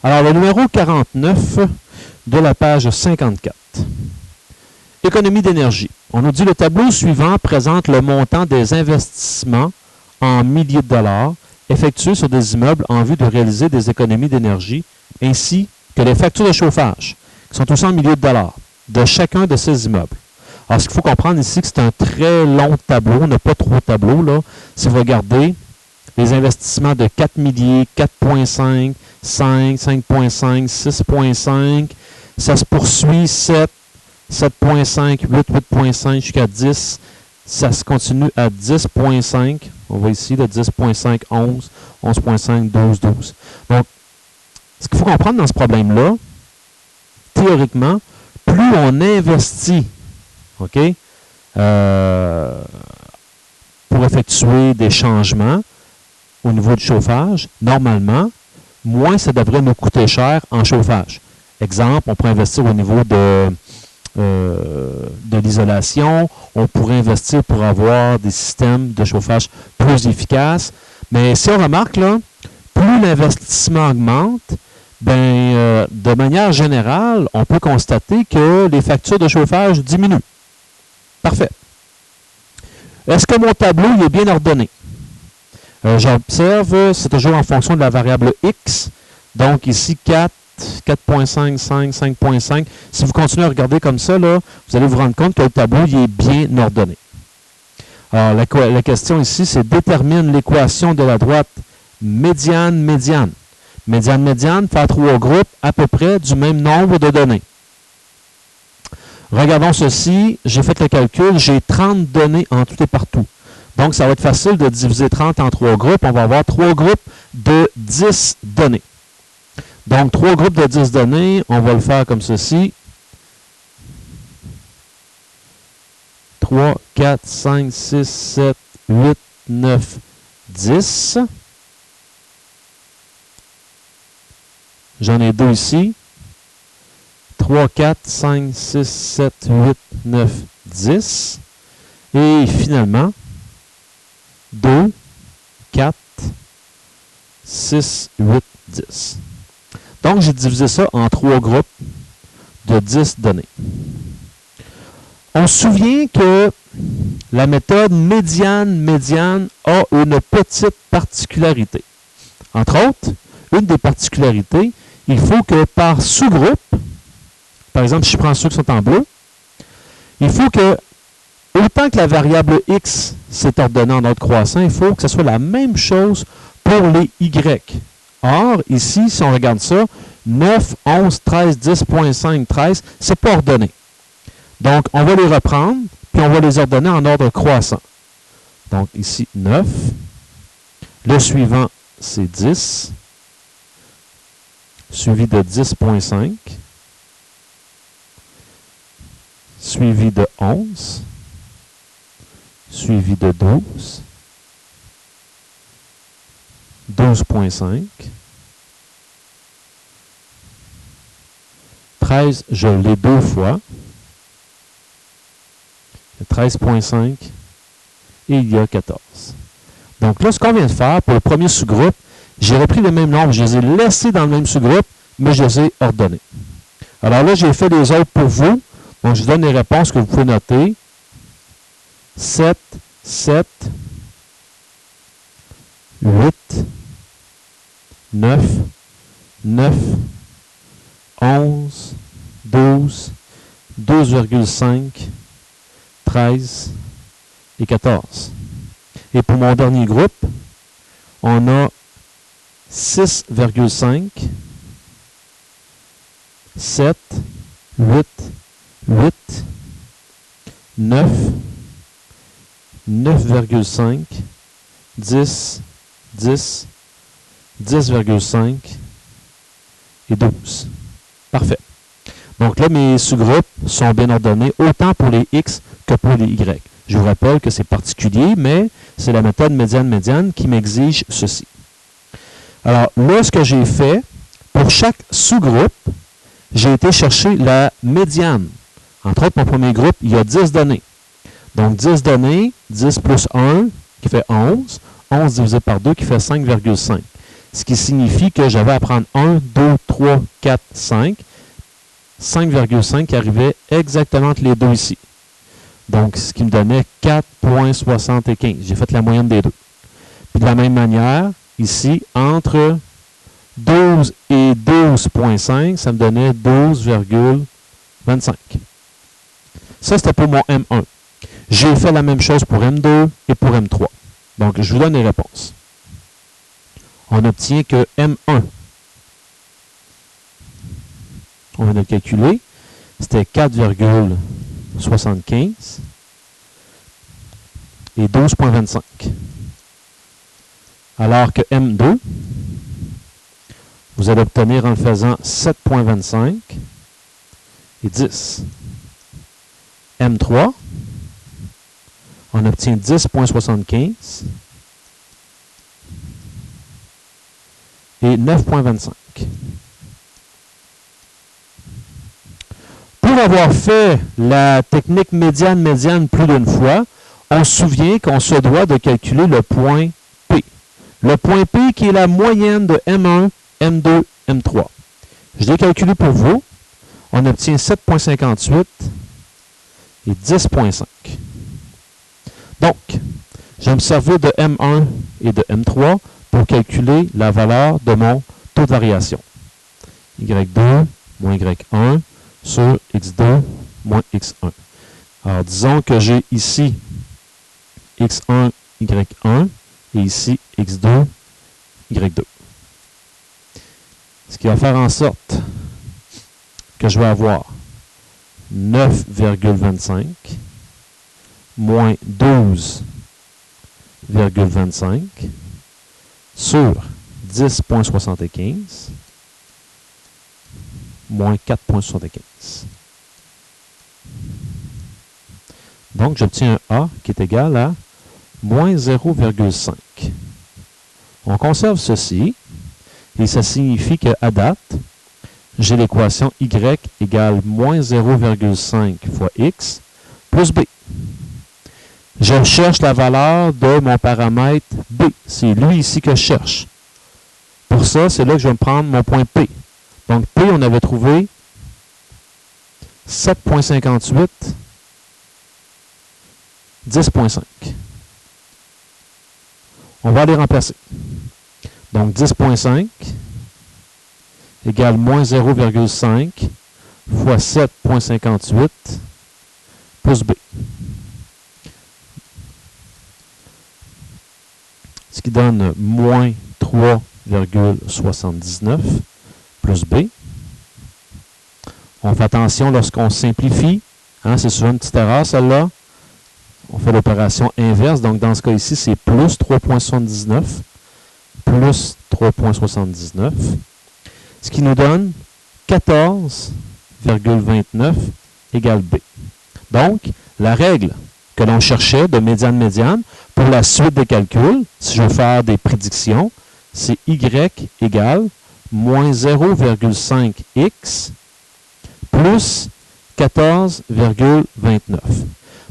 Alors, le numéro 49 de la page 54. Économie d'énergie. On nous dit le tableau suivant présente le montant des investissements en milliers de dollars effectués sur des immeubles en vue de réaliser des économies d'énergie, ainsi que les factures de chauffage, qui sont aussi en milliers de dollars, de chacun de ces immeubles. Alors, ce qu'il faut comprendre ici, c'est que c'est un très long tableau. On n'a pas trop de tableaux, là. Si vous regardez, les investissements de 4 milliers, 4,5, 5, 5,5, 6,5, ça se poursuit 7, 7,5, 8, 8,5 jusqu'à 10. Ça se continue à 10,5. On voit ici le 10,5, 11, 11,5, 12, 12. Donc, ce qu'il faut comprendre dans ce problème-là, théoriquement, plus on investit, OK, pour effectuer des changements au niveau du chauffage, normalement, moins ça devrait nous coûter cher en chauffage. Exemple, on pourrait investir au niveau de l'isolation, on pourrait investir pour avoir des systèmes de chauffage plus efficaces. Mais si on remarque, là, plus l'investissement augmente, de manière générale, on peut constater que les factures de chauffage diminuent. Parfait. Est-ce que mon tableau il est bien ordonné? J'observe, c'est toujours en fonction de la variable X. Donc ici, 4, 4,5, 5, 5,5. Si vous continuez à regarder comme ça, là, vous allez vous rendre compte que le tableau il est bien ordonné. Alors, la question ici, c'est détermine l'équation de la droite médiane, médiane. Médiane, médiane, faire 3 groupes à peu près du même nombre de données. Regardons ceci, j'ai fait le calcul, j'ai 30 données en tout et partout. Donc, ça va être facile de diviser 30 en 3 groupes. On va avoir 3 groupes de 10 données. Donc, 3 groupes de 10 données, on va le faire comme ceci. 3, 4, 5, 6, 7, 8, 9, 10. J'en ai 2 ici. 3, 4, 5, 6, 7, 8, 9, 10. Et finalement, 2, 4, 6, 8, 10. Donc, j'ai divisé ça en 3 groupes de 10 données. On se souvient que la méthode médiane-médiane a une petite particularité. Entre autres, une des particularités, il faut que par sous-groupe, par exemple, si je prends ceux qui sont en bleu, il faut que, autant que la variable X s'est ordonnée en ordre croissant, il faut que ce soit la même chose pour les Y. Or, ici, si on regarde ça, 9, 11, 13, 10.5, 13, c'est pas ordonné. Donc, on va les reprendre, puis on va les ordonner en ordre croissant. Donc, ici, 9. Le suivant, c'est 10. Suivi de 10.5. Suivi de 11. Suivi de 12. 12.5. 13, je l'ai 2 fois. 13.5 et il y a 14. Donc là, ce qu'on vient de faire pour le premier sous-groupe, j'ai repris le même nombre, je les ai laissés dans le même sous-groupe, mais je les ai ordonnés. Alors là, j'ai fait les autres pour vous. Donc, je vous donne les réponses que vous pouvez noter. 7, 7, 8, 9, 9, 11, 12, 12,5, 13 et 14. Et pour mon dernier groupe, on a 6,5, 7, 8, 8, 9, 9,5, 10, 10, 10,5 et 12. Parfait. Donc là, mes sous-groupes sont bien ordonnés, autant pour les X que pour les Y. Je vous rappelle que c'est particulier, mais c'est la méthode médiane-médiane qui m'exige ceci. Alors là, ce que j'ai fait, pour chaque sous-groupe, j'ai été chercher la médiane. Entre autres, mon premier groupe, il y a 10 données. Donc 10 données, 10 plus 1 qui fait 11, 11 divisé par 2 qui fait 5,5. Ce qui signifie que j'avais à prendre 1, 2, 3, 4, 5. 5,5 qui arrivait exactement entre les deux ici. Donc, ce qui me donnait 4,75. J'ai fait la moyenne des deux. Puis de la même manière, ici, entre 12 et 12,5, ça me donnait 12,25. Ça, c'était pour mon M1. J'ai fait la même chose pour M2 et pour M3. Donc, je vous donne les réponses. On obtient que M1, on vient de le calculer, c'était 4,75 et 12,25. Alors que M2, vous allez obtenir en le faisant 7,25 et 10. M3, on obtient 10,75 et 9,25. Pour avoir fait la technique médiane-médiane plus d'une fois, on se souvient qu'on se doit de calculer le point P. Le point P qui est la moyenne de M1, M2, M3. Je l'ai calculé pour vous. On obtient 7,58 et 10,5. Donc, je vais me servir de M1 et de M3 pour calculer la valeur de mon taux de variation. Y2 moins Y1 sur X2 moins X1. Alors, disons que j'ai ici X1, Y1 et ici X2, Y2. Ce qui va faire en sorte que je vais avoir 9,25 moins 12,25 sur 10,75 moins 4,75. Donc, j'obtiens un A qui est égal à moins 0,5. On conserve ceci, et ça signifie qu'à date, j'ai l'équation Y égale moins 0,5 fois X plus B. Je cherche la valeur de mon paramètre B. C'est lui ici que je cherche. Pour ça, c'est là que je vais me prendre mon point P. Donc, P, on avait trouvé 7,58, 10,5. On va les remplacer. Donc, 10,5 égale moins 0,5 fois 7,58 plus B. Ce qui donne moins 3,79 plus B. On fait attention lorsqu'on simplifie. Hein, c'est souvent une petite erreur, celle-là. On fait l'opération inverse. Donc, dans ce cas ici, c'est plus 3,79 plus 3,79. Ce qui nous donne 14,29 égale B. Donc, la règle que l'on cherchait de médiane-médiane, pour la suite des calculs, si je veux faire des prédictions, c'est Y égale moins 0,5X plus 14,29.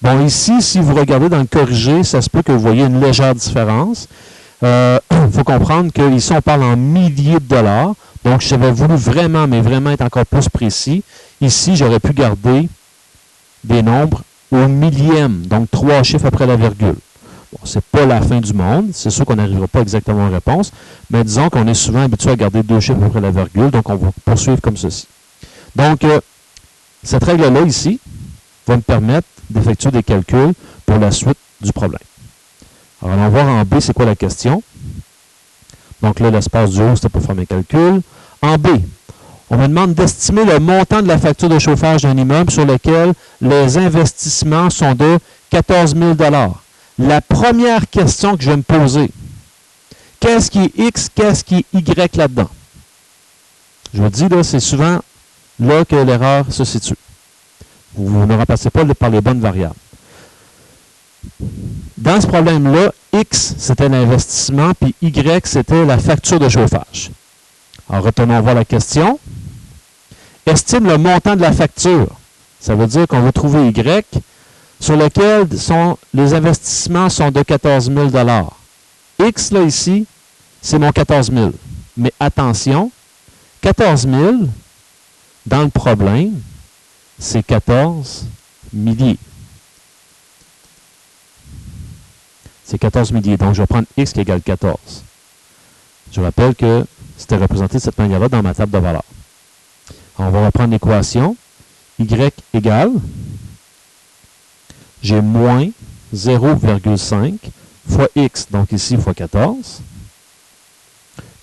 Bon, ici, si vous regardez dans le corrigé, ça se peut que vous voyez une légère différence. Il faut comprendre qu'ici, on parle en milliers de dollars. Donc, j'avais voulu vraiment, mais vraiment être encore plus précis. Ici, j'aurais pu garder des nombres au millième, donc 3 chiffres après la virgule. Bon, ce n'est pas la fin du monde. C'est sûr qu'on n'arrivera pas exactement aux réponses, mais disons qu'on est souvent habitué à garder 2 chiffres après la virgule, donc on va poursuivre comme ceci. Donc, cette règle-là, ici, va me permettre d'effectuer des calculs pour la suite du problème. Alors, allons voir en B, c'est quoi la question. Donc là, l'espace du haut, c'était pour faire mes calculs. En B, on me demande d'estimer le montant de la facture de chauffage d'un immeuble sur lequel les investissements sont de 14 000 $. La première question que je vais me poser, qu'est-ce qui est X, qu'est-ce qui est Y là-dedans? Je vous dis, là, c'est souvent là que l'erreur se situe. Vous ne remplacez pas par les bonnes variables. Dans ce problème-là, X, c'était l'investissement, puis Y, c'était la facture de chauffage. Alors, retournons voir la question. Estime le montant de la facture. Ça veut dire qu'on va trouver Y, sur lequel les investissements sont de 14 000 $. X, là, ici, c'est mon 14 000. Mais attention, 14 000, dans le problème, c'est 14 milliers. C'est 14 milliers. Donc, je vais prendre x qui égale 14. Je rappelle que c'était représenté de cette manière-là dans ma table de valeurs. On va reprendre l'équation. Y égale, j'ai moins 0,5 fois x, donc ici fois 14,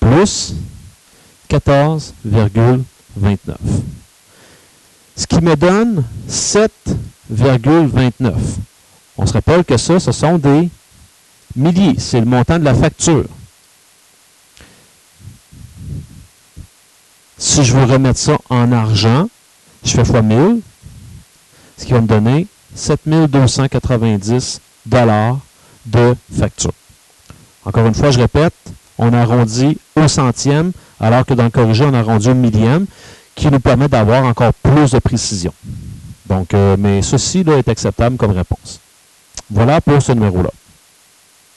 plus 14,29. Ce qui me donne 7,29. On se rappelle que ça, ce sont des milliers. C'est le montant de la facture. Si je veux remettre ça en argent, je fais fois 1000, ce qui va me donner 7290 $ de facture. Encore une fois, je répète, on arrondit au centième, alors que dans le corrigé, on arrondit au millième, qui nous permet d'avoir encore plus de précision. Donc, mais ceci là, est acceptable comme réponse. Voilà pour ce numéro-là.